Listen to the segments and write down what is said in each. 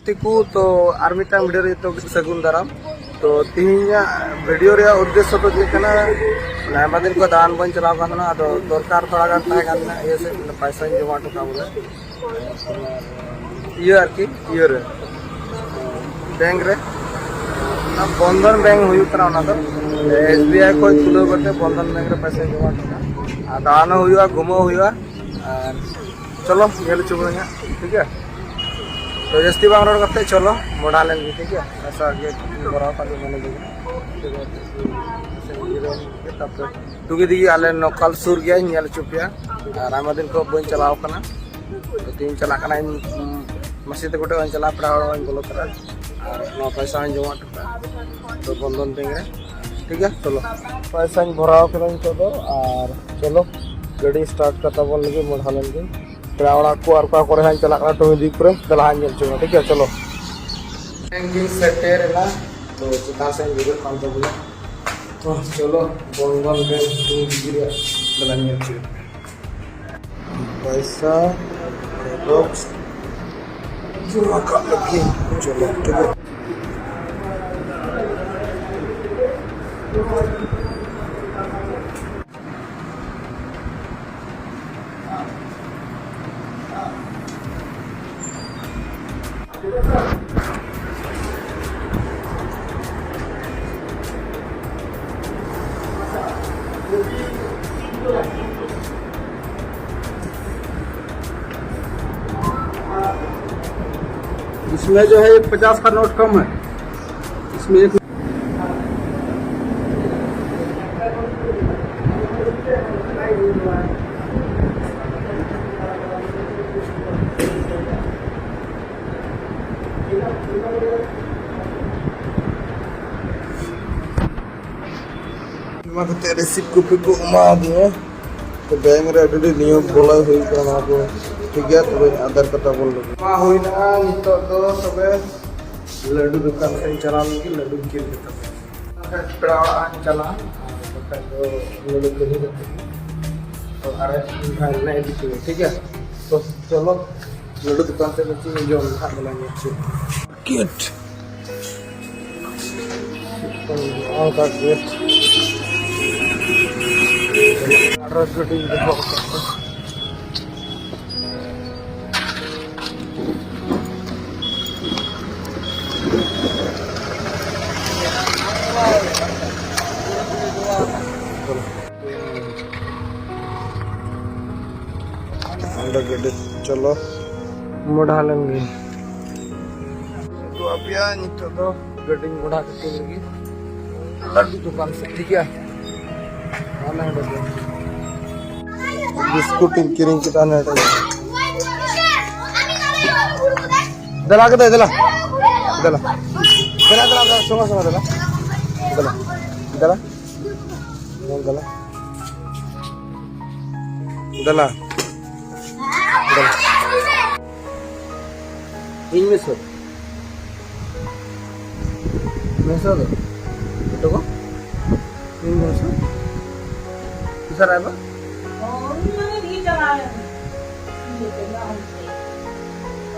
गति को तो आर मिटांग वीडियो रे तो सगुन दाराम तो तिहिया वीडियो रे उद्देश्य तो जेकना नायमा दिन को दान बन चलाव काना तो दरकार थोड़ा गान ताहे काना ये से पैसा जमा टका बोले ये आर की ये रे बैंक रे बंधन बैंक हुई करा ना तो एसबीआई को तुलो करते बंधन बैंक रे पैसा जमा टका दान हुआ घुमो हुआ चलो ये चुबा ठीक है तो जस्ती बांग रोड करते चलो मोड़ा लेंगे ठीक है ऐसा ये बड़ा पानी मैंने तब तुगे दी आले नकल सुर गया नेल चुपिया रामा दिन को बन चलाव कना तो तीन चला कना मस्जिद गोटे बन चला पड़ा और बोलो करा और पैसा जमा टका तो बंधन बैंक रे ठीक है चलो पैसा भराव करा तो दो और चलो गाड़ी स्टार्ट करता बोल लगे मोड़ा लेंगे पेड़ा को और का करे चला तो दी पर दलहान जल चुका ठीक है चलो बैंकिंग सेक्टर ना तो चिता से वीडियो कॉल तो बोले तो चलो बंधन बैंक गिरे दलहान जल चुका पैसा बॉक्स जमा कर लगे चलो ठीक है इसमें जो है 50 का नोट कम है इसमें एक रिसिप्ट कॉपी को उमा दिए तो बैंक रे अभी नियम बोला हुई करना को ठीक है तो आधार कता बोल लो मा होइना नितो दो तबे लड्डू दुकान से चला लगी लड्डू किन देता पेड़ा चला तो लड्डू के ही तो अरे भाई नहीं दिखे ठीक है तो चलो लड्डू दुकान से बच्ची जो खा लेंगे किट तो और का गेट एड्रेस गटी देखो चलो मोड़ा लेंगे तो अब यार नितो तो गड्डी मोड़ा करके लगी लड्डू दुकान से ठीक है बिस्कुट किरिंग kita ना दला के दला दला दला दला दला सुनो सुनो दला दला दला दला दला ini mesur mesur itu kok ini mesur bisa apa oh ini di jalan ini jalan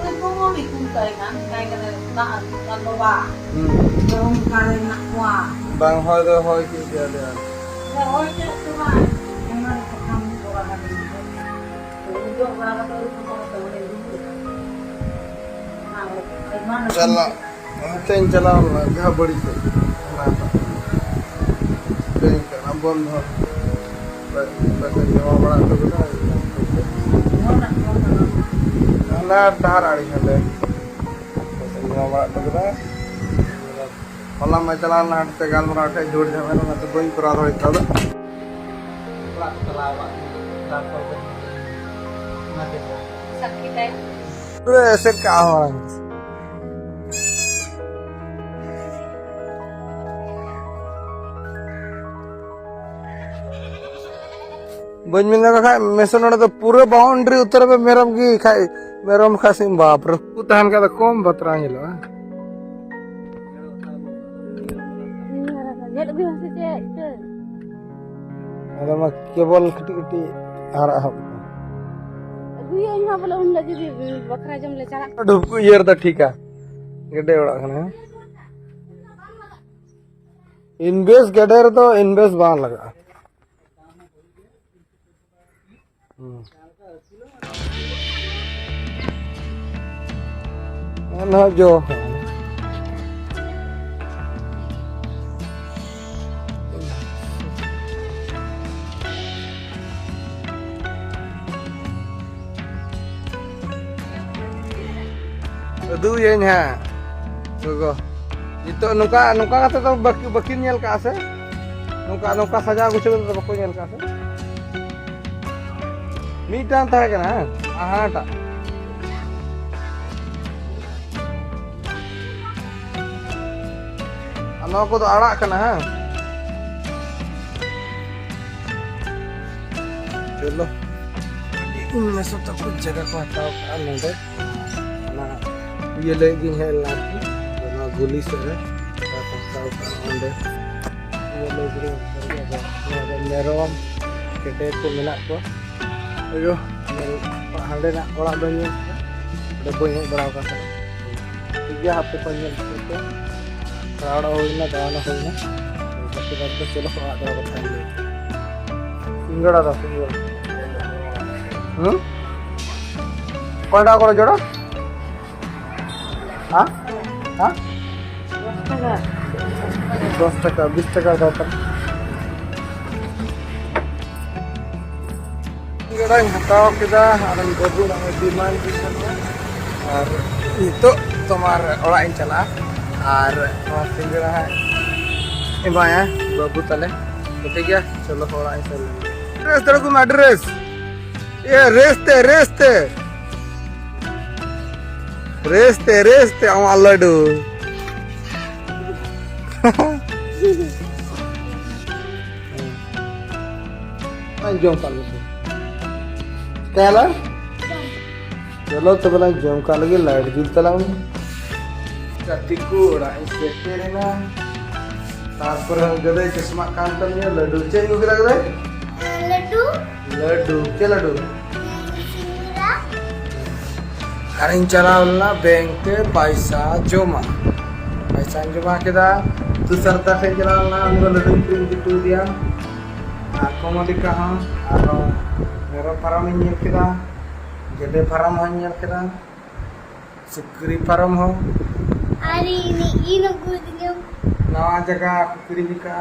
itu mau dikuntai kan kayak kan bawa dong kare nak wah bang hoi ki dia ada ya hoi ke cuma yang ada kamu orang ini itu orang kata itu चला train चला घा बड़ी से train का बंद हो पैसा जमा बड़ा तो ना धार आड़ी है पैसा जमा बड़ा तो होला मैं चला ना से गाल मरा उठे जोड़ जावे ना तो कोई करा रहा था तो ऐसे क्या हो रहा है बजमिंगा का खाए मेसन तो पूरे बाउंड्री उत्तर पे मेरम की खाए मेरम खासिम बाप रे उतहन का तो कम बतरा ही लो अरे मैं केवल कटी आ रहा हूं ये यहां बोले उन लगी बकरा जम ले चला ढुक ये तो ठीक है गेडे ओड़ा कना इनवेस्ट गेडे रे तो इनवेस्ट बांग लगा ना जो Aduh ya nya. Tuh. Itu nuka kata tuh bakin nyel ka ase. Nuka saja aku coba tuh bakin nyel ka ase. Mitan tahe kana. Aha ta. Ano ko to arak kana ha. Chalo. Ini satu kuch jaga ko hataw ka node. ये लगी है लाठी ना गोली से है ये लगी मेरम केटे को मेना को अयो हांडे ना ओड़ा बन अरे बन बड़ा का ठीक है हफ्ते पर के रावड़ा होइना दाना होइना बाकी बात तो चलो ओड़ा दो बताएं सिंगड़ा दा सिंगड़ा कोंडा को जोड़ा हाँ हाँ 10 टका 20 टका दाता सिंगड़ा हटाओ किदा आरन बाबू ना डिमांड दिसना और itu तुम्हार ओड़ा इन चला और सिंगड़ा है इमाया बाबू तले तो ठीक है चलो ओड़ा इन चल एड्रेस तेरे को एड्रेस ये रेस्ते रेस्ते awak ladu jom kali kala chalo to bala jom kali ge light jul talang katiku ora isete na tarpor gade chashma kantamnya ladu chen ko kira gade ladu ke ladu Karin चलावला bank पे पैसा जमा किदा तू सरता से चलावला हमको लड्डू प्रिंट टू दिया कॉमेडी का हां और मेरा फार्म इन किदा गेडे फार्म हो इन किदा सुक्री फार्म हो अरे इन गुदियो नवा जगह कुकरी का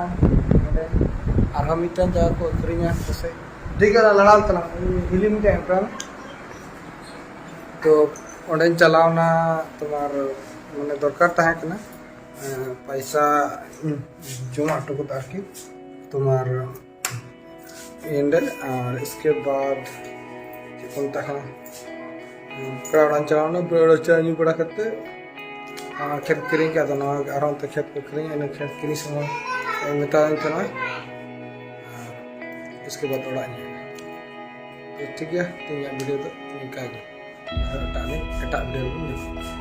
और हम इतन जगह को कुकरीया से ठीक है लड़ाल तला हिलिम के एप्रान तो ओंडेन चलावना तुम्हार माने दरकार ताहे कना पैसा जमा टुकु ताकि तुम्हार एंडे और इसके बाद कौन तक प्रावधान चलावना ब्रेड चानी बड़ा करते खेत किरी क्या तो ना आराम तक खेत को करेंगे इन खेत किरी समय मिटा चला इसके बाद थोड़ा ठीक है तो ये वीडियो तो निकाल दो एटा वीडियो